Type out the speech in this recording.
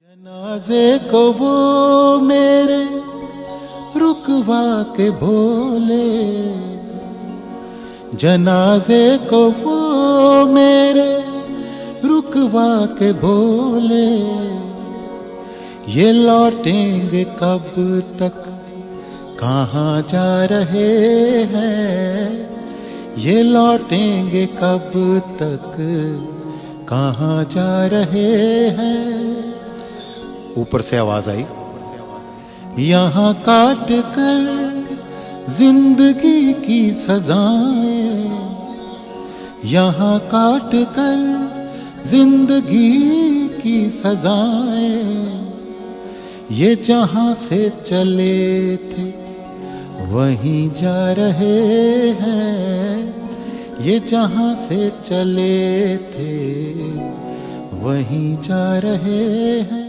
जनाजे को वो मेरे रुकवा के भोले, जनाजे को वो मेरे रुकवा के भोले, ये लौटेंगे कब तक, कहाँ जा रहे हैं, ये लौटेंगे कब तक, कहाँ जा रहे हैं। ऊपर से आवाज आई, यहाँ काट कर जिंदगी की सजाएं, यहाँ काट कर जिंदगी की सजाएं, ये जहां से चले थे वहीं जा रहे हैं, ये जहां से चले थे वहीं जा रहे हैं।